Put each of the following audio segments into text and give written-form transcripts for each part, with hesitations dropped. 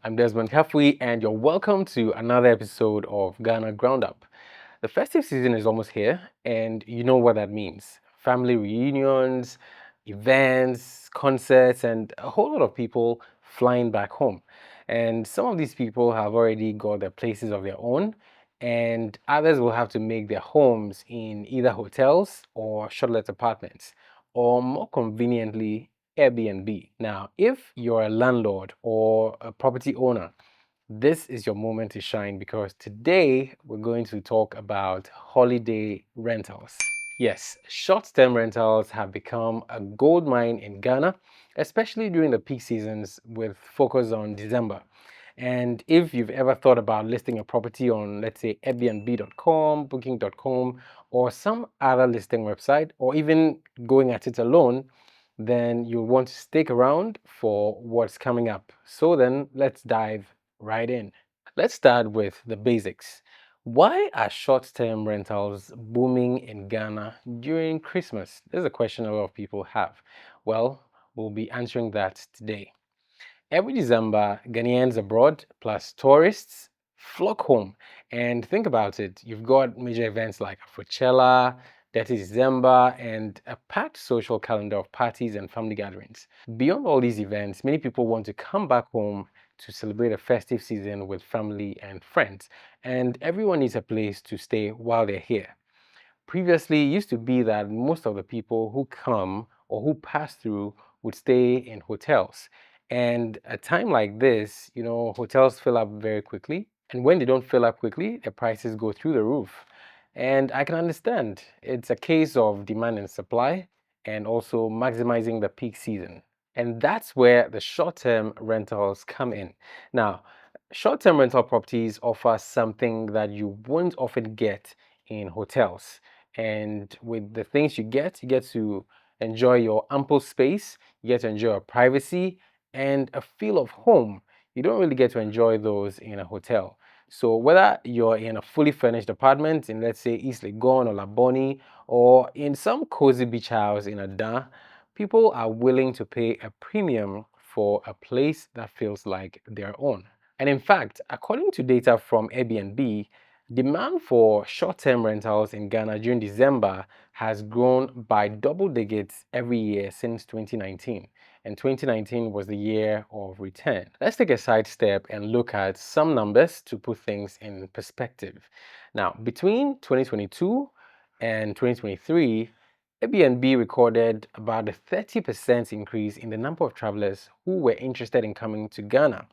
I'm Desmond Kafui, and you're welcome to another episode of Ghana Ground Up. The festive season is almost here, and you know what that means. Family reunions, events, concerts, and a whole lot of people flying back home. And some of these people have already got their places of their own, and others will have to make their homes in either hotels or shortlet apartments, or more conveniently, Airbnb. Now, if you're a landlord or a property owner, this is your moment to shine because today we're going to talk about holiday rentals. Yes, short-term rentals have become a gold mine in Ghana, especially during the peak seasons with focus on December. And if you've ever thought about listing a property on, let's say, Airbnb.com, Booking.com, or some other listing website, or even going at it alone, then you'll want to stick around for what's coming up. So then let's dive right in. Let's start with the basics. Why are short-term rentals booming in Ghana during Christmas? This is a question a lot of people have. Well, we'll be answering that today. Every December, Ghanaians abroad plus tourists flock home. And think about it, you've got major events like Afrochella, Dirty December, and a packed social calendar of parties and family gatherings. Beyond all these events, many people want to come back home to celebrate a festive season with family and friends. And everyone needs a place to stay while they're here. Previously, it used to be that most of the people who come or who pass through would stay in hotels. And a time like this, hotels fill up very quickly. And when they don't fill up quickly, the prices go through the roof. And I can understand it's a case of demand and supply and also maximizing the peak season. And that's where the short-term rentals come in. Now, short-term rental properties offer something that you won't often get in hotels. And with the things you get to enjoy your ample space, you get to enjoy your privacy and a feel of home. You don't really get to enjoy those in a hotel. So whether you're in a fully furnished apartment in, let's say, East Legon or Laboni, or in some cozy beach house in Ada, people are willing to pay a premium for a place that feels like their own. And in fact, according to data from Airbnb, demand for short-term rentals in Ghana during December has grown by double digits every year since 2019. And 2019 was the year of return. Let's take a side step and look at some numbers to put things in perspective. Now, between 2022 and 2023, Airbnb recorded about a 30% increase in the number of travelers who were interested in coming to Ghana.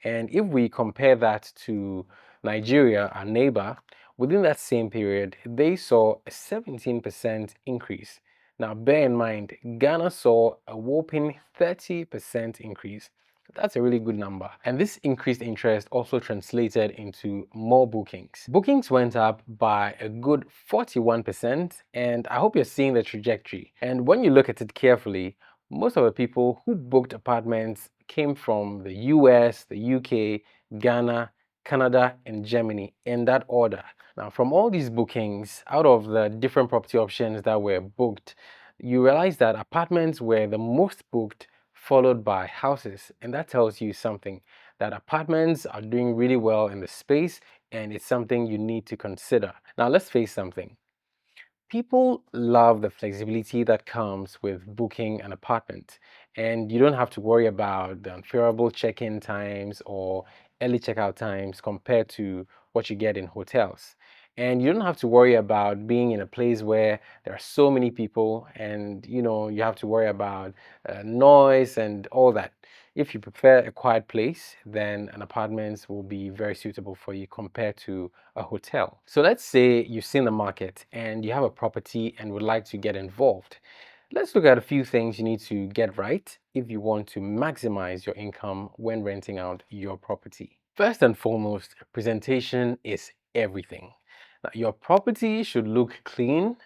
And if we compare that to Nigeria, our neighbor, within that same period, they saw a 17% increase. Now, bear in mind, Ghana saw a whopping 30% increase. That's a really good number. And this increased interest also translated into more bookings. Bookings went up by a good 41%, and I hope you're seeing the trajectory. And when you look at it carefully, most of the people who booked apartments came from the US, the UK, Ghana, Canada, and Germany in that order. Now, from all these bookings, out of the different property options that were booked, you realize that apartments were the most booked, followed by houses. And that tells you something, that apartments are doing really well in the space, and it's something you need to consider. Now, let's face something. People love the flexibility that comes with booking an apartment, and you don't have to worry about the unfavorable check-in times or early checkout times compared to what you get in hotels. And you don't have to worry about being in a place where there are so many people and you have to worry about noise and all that. If you prefer a quiet place, then an apartment will be very suitable for you compared to a hotel. So let's say you've seen the market and you have a property and would like to get involved. Let's look at a few things you need to get right if you want to maximize your income when renting out your property. First and foremost, presentation is everything. Now, your property should look clean,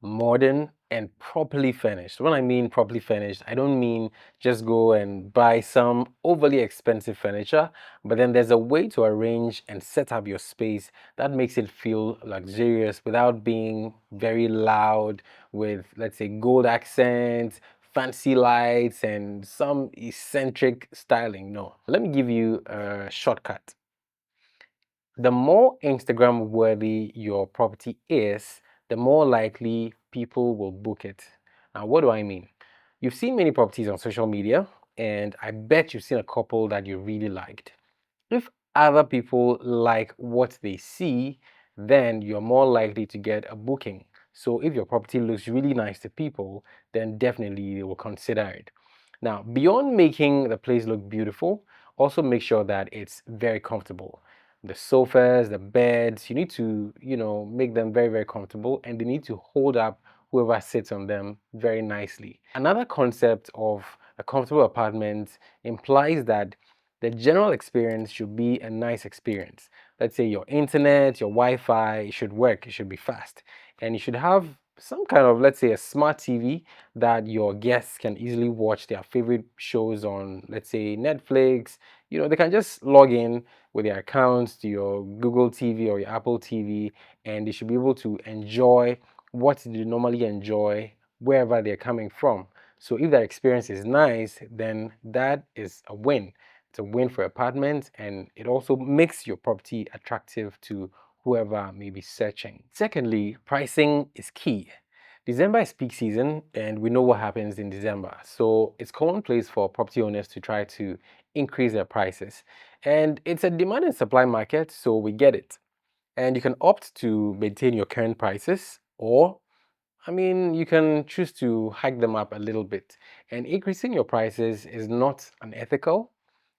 modern, and properly furnished. When I mean properly furnished, I don't mean just go and buy some overly expensive furniture, but then there's a way to arrange and set up your space that makes it feel luxurious without being very loud with, let's say, gold accents, fancy lights and some eccentric styling. No, let me give you a shortcut. The more Instagram worthy your property is, the more likely people will book it. Now, what do I mean? You've seen many properties on social media, and I bet you've seen a couple that you really liked. If other people like what they see, then you're more likely to get a booking. So if your property looks really nice to people, then definitely they will consider it. Now, beyond making the place look beautiful, also make sure that it's very comfortable. The sofas, the beds, you need to, make them very, very comfortable, and they need to hold up whoever sits on them very nicely. Another concept of a comfortable apartment implies that the general experience should be a nice experience. Let's say your internet, your Wi-Fi should work, it should be fast. And you should have some kind of, let's say, a smart TV that your guests can easily watch their favorite shows on, let's say, Netflix. They can just log in with their accounts to your Google TV or your Apple TV, and they should be able to enjoy what they normally enjoy wherever they're coming from. So if that experience is nice, then that is a win. It's a win for apartments, and it also makes your property attractive to whoever may be searching. Secondly, pricing is key. December is peak season, and we know what happens in December. So it's commonplace for property owners to try to increase their prices. And it's a demand and supply market, so we get it. And you can opt to maintain your current prices, or you can choose to hike them up a little bit. And increasing your prices is not unethical,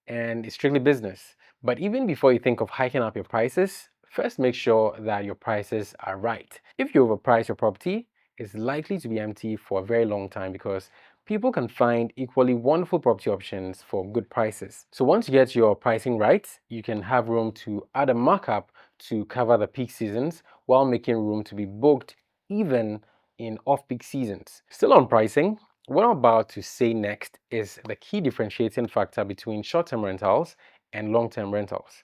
and it's strictly business. But even before you think of hiking up your prices, first make sure that your prices are right. If you overprice your property, it's likely to be empty for a very long time because people can find equally wonderful property options for good prices. So once you get your pricing right, you can have room to add a markup to cover the peak seasons while making room to be booked even in off-peak seasons. Still on pricing, what I'm about to say next is the key differentiating factor between short-term rentals and long-term rentals.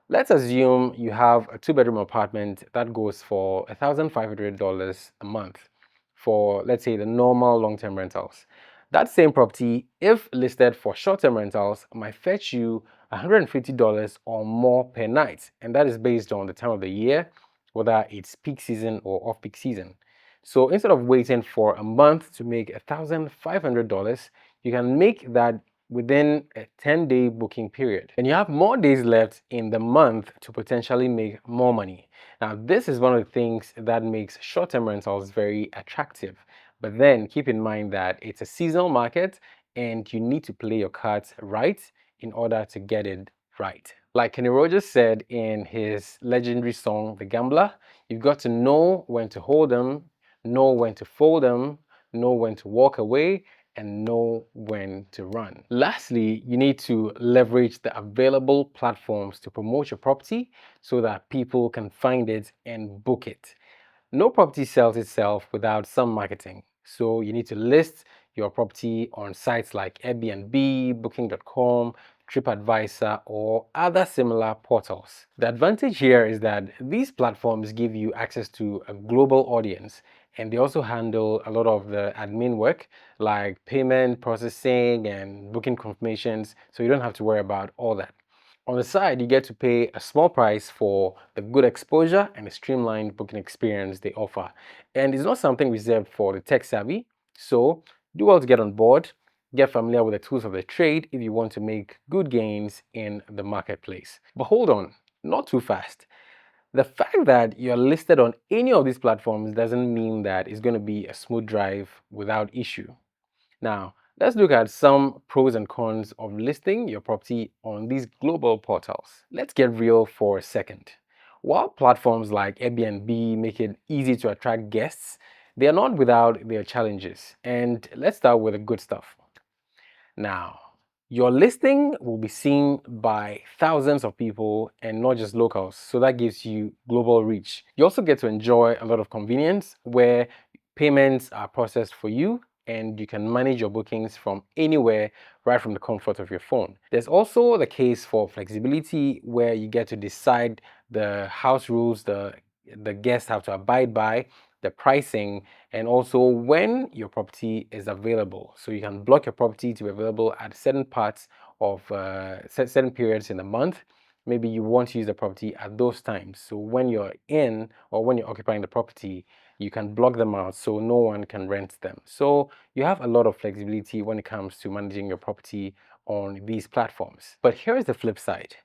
Let's assume you have a two-bedroom apartment that goes for $1,500 a month for, let's say, the normal long-term rentals. That same property, if listed for short-term rentals, might fetch you $150 or more per night, and that is based on the time of the year, whether it's peak season or off-peak season. So instead of waiting for a month to make $1,500, you can make that within a 10-day booking period. And you have more days left in the month to potentially make more money. Now, this is one of the things that makes short-term rentals very attractive. But then keep in mind that it's a seasonal market and you need to play your cards right in order to get it right. Like Kenny Rogers said in his legendary song, The Gambler, you've got to know when to hold them, know when to fold them, know when to walk away, and know when to run. Lastly, you need to leverage the available platforms to promote your property so that people can find it and book it. No property sells itself without some marketing. So you need to list your property on sites like Airbnb, Booking.com, TripAdvisor, or other similar portals. The advantage here is that these platforms give you access to a global audience, and they also handle a lot of the admin work like payment processing and booking confirmations, so you don't have to worry about all that. On the side, you get to pay a small price for the good exposure and the streamlined booking experience they offer. And it's not something reserved for the tech savvy, so do well to get on board, get familiar with the tools of the trade if you want to make good gains in the marketplace. But hold on, not too fast. The fact that you're listed on any of these platforms doesn't mean that it's going to be a smooth drive without issue. Now, let's look at some pros and cons of listing your property on these global portals. Let's get real for a second. While platforms like Airbnb make it easy to attract guests, they are not without their challenges. And let's start with the good stuff. Now, your listing will be seen by thousands of people and not just locals, so that gives you global reach. You also get to enjoy a lot of convenience where payments are processed for you and you can manage your bookings from anywhere right from the comfort of your phone. There's also the case for flexibility where you get to decide the house rules the guests have to abide by, the pricing, and also when your property is available. So you can block your property to be available at certain parts of certain periods in the month. Maybe you want to use the property at those times. So when you're in or when you're occupying the property, you can block them out so no one can rent them. So you have a lot of flexibility when it comes to managing your property on these platforms. But here is the flip side.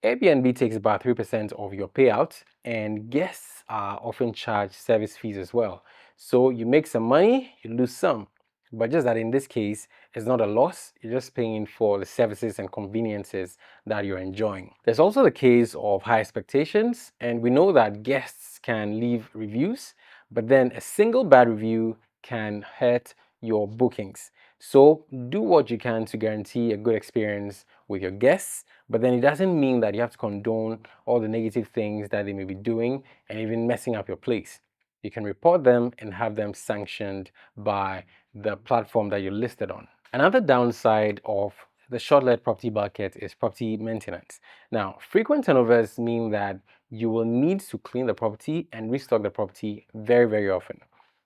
Airbnb takes about 3% of your payout, and guests are often charged service fees as well. So you make some money, you lose some. But just that in this case, it's not a loss, you're just paying for the services and conveniences that you're enjoying. There's also the case of high expectations, and we know that guests can leave reviews, but then a single bad review can hurt your bookings. So do what you can to guarantee a good experience with your guests, but then it doesn't mean that you have to condone all the negative things that they may be doing and even messing up your place. You can report them and have them sanctioned by the platform that you're listed on. Another downside of the shortlet property market is property maintenance. Now, frequent turnovers mean that you will need to clean the property and restock the property very, very often.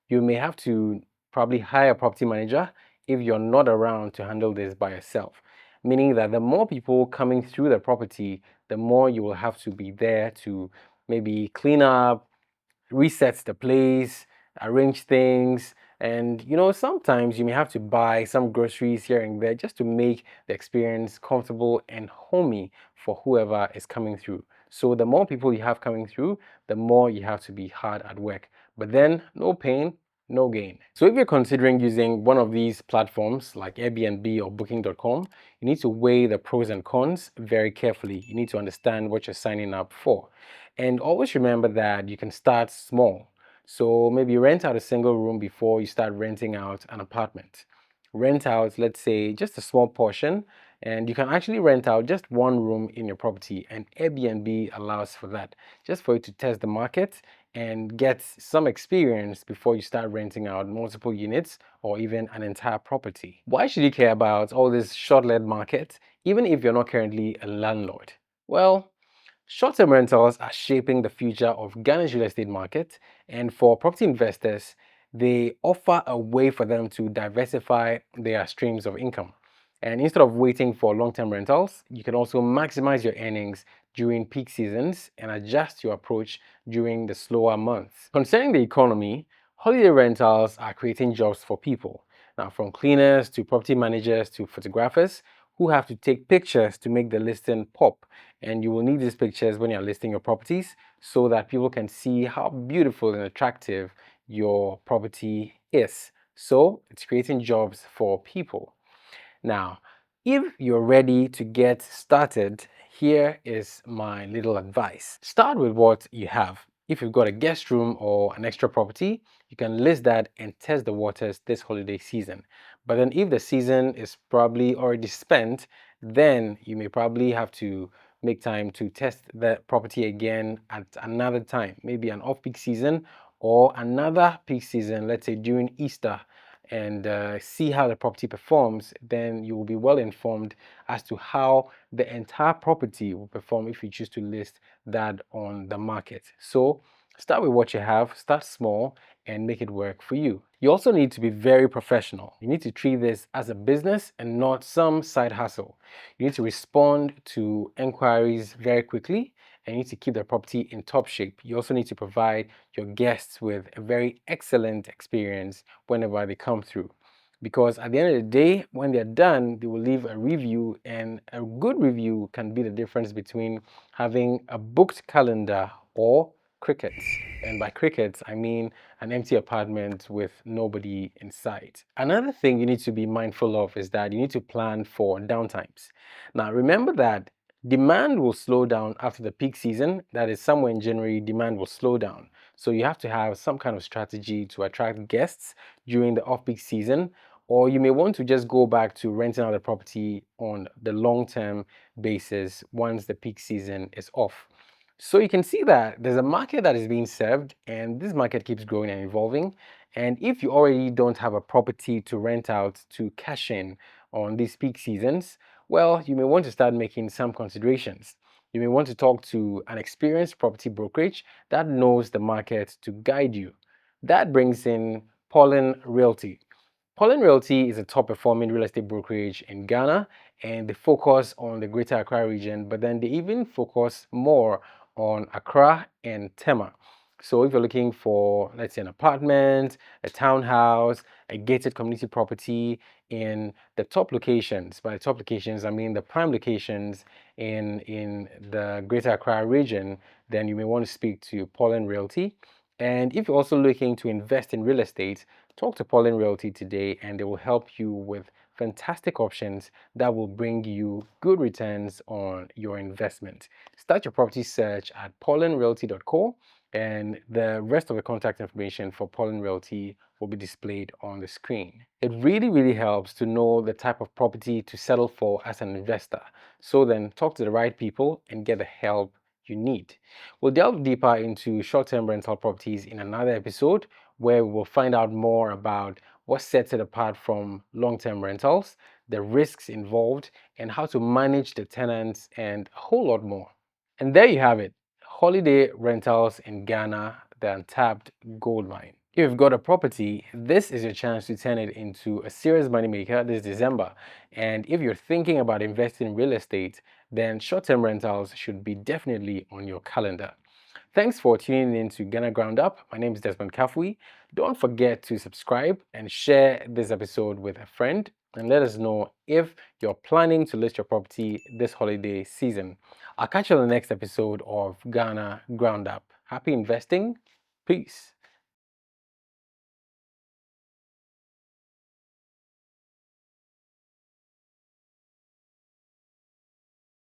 You may have to probably hire a property manager if you're not around to handle this by yourself, meaning that the more people coming through the property, the more you will have to be there to maybe clean up, resets the place, arrange things, and sometimes you may have to buy some groceries here and there just to make the experience comfortable and homey for whoever is coming through. So the more people you have coming through, the more you have to be hard at work. But then no pain, no gain. So if you're considering using one of these platforms like Airbnb or booking.com, you need to weigh the pros and cons very carefully. You need to understand what you're signing up for. And always remember that you can start small. So maybe rent out a single room before you start renting out an apartment. Rent out, let's say, just a small portion, and you can actually rent out just one room in your property, and Airbnb allows for that, just for you to test the market and get some experience before you start renting out multiple units or even an entire property. Why should you care about all this short-let market, even if you're not currently a landlord? Well, short-term rentals are shaping the future of Ghana's real estate market, and for property investors, they offer a way for them to diversify their streams of income. And instead of waiting for long-term rentals, you can also maximize your earnings during peak seasons and adjust your approach during the slower months. Concerning the economy, holiday rentals are creating jobs for people. Now, from cleaners to property managers to photographers who have to take pictures to make the listing pop. And you will need these pictures when you're listing your properties so that people can see how beautiful and attractive your property is. So it's creating jobs for people. Now, if you're ready to get started, here is my little advice. Start with what you have. If you've got a guest room or an extra property, you can list that and test the waters this holiday season. But then if the season is probably already spent, then you may probably have to make time to test the property again at another time, maybe an off-peak season or another peak season, let's say during Easter, and see how the property performs. Then you will be well informed as to how the entire property will perform if you choose to list that on the market. So start with what you have, start small, and make it work for you. You also need to be very professional. You need to treat this as a business and not some side hustle. You need to respond to inquiries very quickly, and you need to keep the property in top shape. You also need to provide your guests with a very excellent experience whenever they come through. Because at the end of the day, when they're done, they will leave a review, and a good review can be the difference between having a booked calendar or crickets. And by crickets, I mean an empty apartment with nobody inside. Another thing you need to be mindful of is that you need to plan for downtimes. Now, remember that demand will slow down after the peak season. That is somewhere in January, demand will slow down. So you have to have some kind of strategy to attract guests during the off-peak season, or you may want to just go back to renting out the property on the long-term basis once the peak season is off. So you can see that there's a market that is being served, and this market keeps growing and evolving. And if you already don't have a property to rent out to cash in on these peak seasons, well, you may want to start making some considerations. You may want to talk to an experienced property brokerage that knows the market to guide you. That brings in Polen Realty. Polen Realty is a top performing real estate brokerage in Ghana, and they focus on the Greater Accra region, but then they even focus more on Accra and Tema. So if you're looking for, let's say, an apartment, a townhouse, a gated community property in the top locations, by the top locations, I mean the prime locations in the Greater Accra region, then you may want to speak to Polen Realty. And if you're also looking to invest in real estate, talk to Polen Realty today and they will help you with fantastic options that will bring you good returns on your investment. Start your property search at polenrealty.co and the rest of the contact information for Polen Realty will be displayed on the screen. It really, really helps to know the type of property to settle for as an investor. So then talk to the right people and get the help you need. We'll delve deeper into short-term rental properties in another episode where we will find out more about what sets it apart from long-term rentals, the risks involved, and how to manage the tenants, and a whole lot more. And there you have it, holiday rentals in Ghana, the untapped goldmine. If you've got a property, this is your chance to turn it into a serious moneymaker this December. And if you're thinking about investing in real estate, then short-term rentals should be definitely on your calendar. Thanks for tuning in to Ghana Ground Up. My name is Desmond Kafui. Don't forget to subscribe and share this episode with a friend and let us know if you're planning to list your property this holiday season. I'll catch you on the next episode of Ghana Ground Up. Happy investing. Peace.